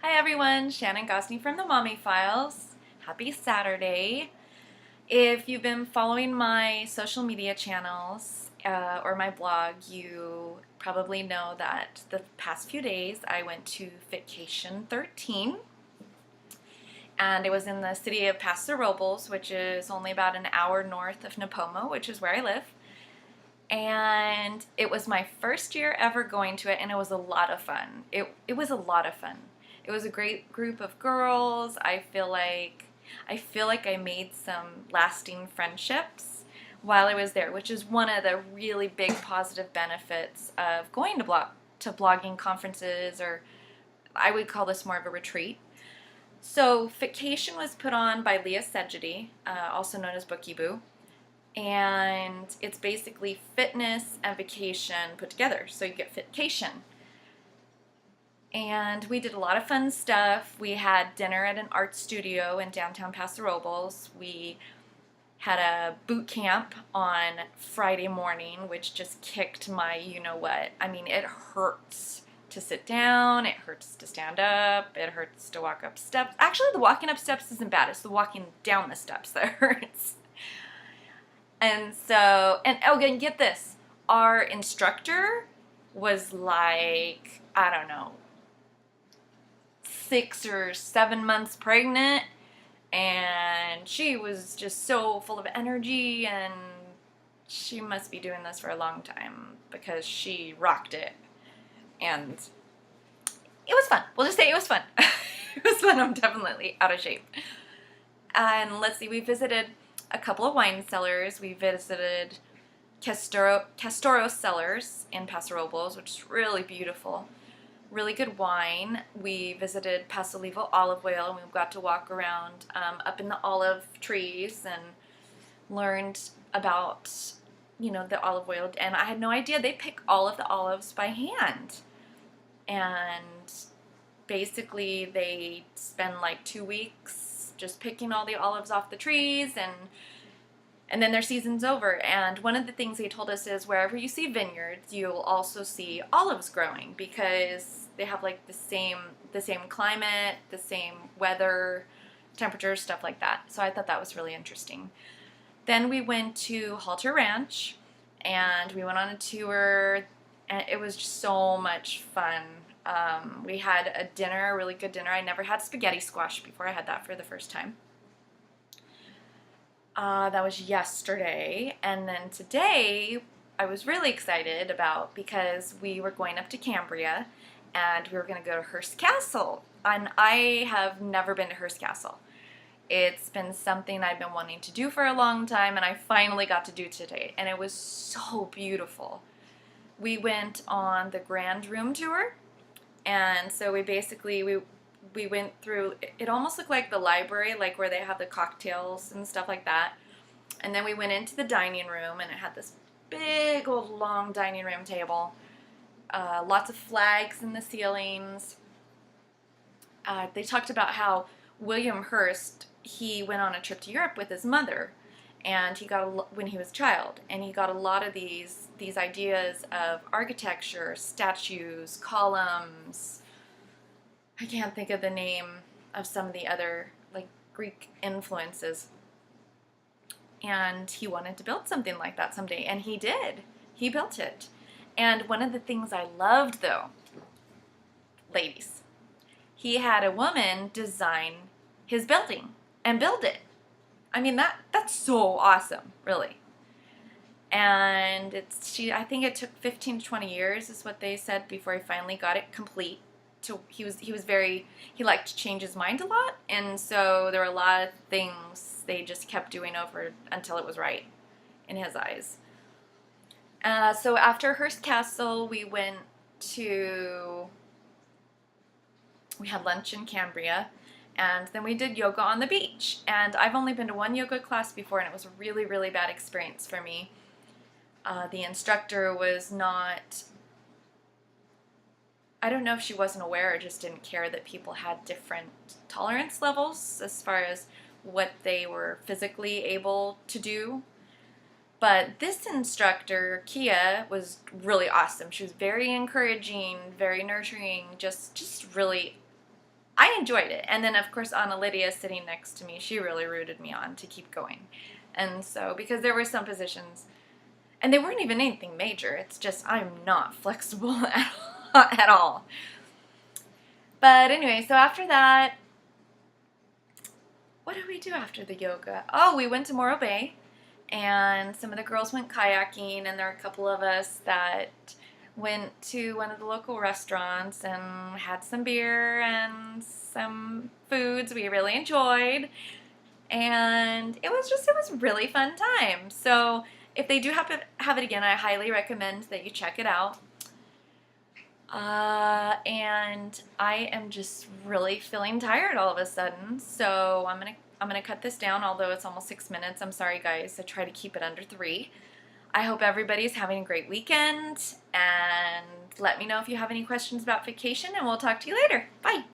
Hi everyone, Shannon Gosney from the Mommy Files. Happy Saturday. If you've been following my social media channels or my blog, you probably know that the past few days I went to Fitcation 13, and it was in the city of Paso Robles, which is only about an hour north of Napomo, which is where I live. And it was my first year ever going to it, and it was a lot of fun. It was a lot of fun. It was a great group of girls. I feel like I made some lasting friendships while I was there, which is one of the really big positive benefits of going to blogging conferences, or I would call this more of a retreat. So Fitcation was put on by Leah Sedgety, also known as Bookie Boo, and it's basically fitness and vacation put together. So you get Fitcation. And we did a lot of fun stuff. We had dinner at an art studio in downtown Paso Robles. We had a boot camp on Friday morning, which just kicked my you-know-what. I mean, it hurts to sit down, it hurts to stand up, it hurts to walk up steps. Actually, the walking up steps isn't bad. It's the walking down the steps that hurts. And so, and again, get this, our instructor was like, I don't know, 6 or 7 months pregnant, and she was just so full of energy, and she must be doing this for a long time because she rocked it. And it was fun. We'll just say it was fun. It was fun. I'm definitely out of shape. And let's see, we visited a couple of wine cellars. We visited Castoro Cellars in Paso Robles, which is really beautiful. Really good wine. We visited Paso Olivo Olive Oil, and we got to walk around up in the olive trees and learned about, the olive oil. And I had no idea they pick all of the olives by hand. And basically they spend like 2 weeks just picking all the olives off the trees, and then their season's over. And one of the things they told us is wherever you see vineyards, you'll also see olives growing, because they have like the same climate, the same weather, temperatures, stuff like that. So I thought that was really interesting. Then we went to Halter Ranch, and we went on a tour, and it was just so much fun. We had a dinner, a really good dinner. I never had spaghetti squash before. I had that for the first time. That was yesterday. And then today I was really excited about, because we were going up to Cambria and we were going to go to Hearst Castle. And I have never been to Hearst Castle. It's been something I've been wanting to do for a long time, and I finally got to do today. And it was so beautiful. We went on the Grand Room Tour, and so we went through, it almost looked like the library, like where they have the cocktails and stuff like that. And then we went into the dining room, and it had this big old long dining room table, lots of flags in the ceilings. They talked about how William Hearst, he went on a trip to Europe with his mother, and when he was a child, and he got a lot of these ideas of architecture, statues, columns. I can't think of the name of some of the other like Greek influences. And he wanted to build something like that someday, and he did. He built it. And one of the things I loved, though, ladies, he had a woman design his building and build it. I mean, that's so awesome, really. And I think it took 15 to 20 years is what they said before he finally got it complete. So he liked to change his mind a lot, and so there were a lot of things they just kept doing over until it was right in his eyes. So after Hearst Castle, we had lunch in Cambria, and then we did yoga on the beach. And I've only been to one yoga class before, and it was a really, really bad experience for me. The instructor was not, I don't know if she wasn't aware or just didn't care that people had different tolerance levels as far as what they were physically able to do. But this instructor, Kia, was really awesome. She was very encouraging, very nurturing, just really I enjoyed it. And then, of course, Anna Lydia sitting next to me, she really rooted me on to keep going. And so, because there were some positions, and they weren't even anything major, it's just I'm not flexible at all. But anyway, so after that, what did we do after the yoga? Oh, we went to Morro Bay, and some of the girls went kayaking, and there were a couple of us that went to one of the local restaurants and had some beer and some foods we really enjoyed, and it was really fun time. So if they do have it again, I highly recommend that you check it out. And I am just really feeling tired all of a sudden, so I'm gonna cut this down, although it's almost 6 minutes. I'm sorry guys, I try to keep it under 3. I hope everybody's having a great weekend, and let me know if you have any questions about Fitcation, and we'll talk to you later. Bye!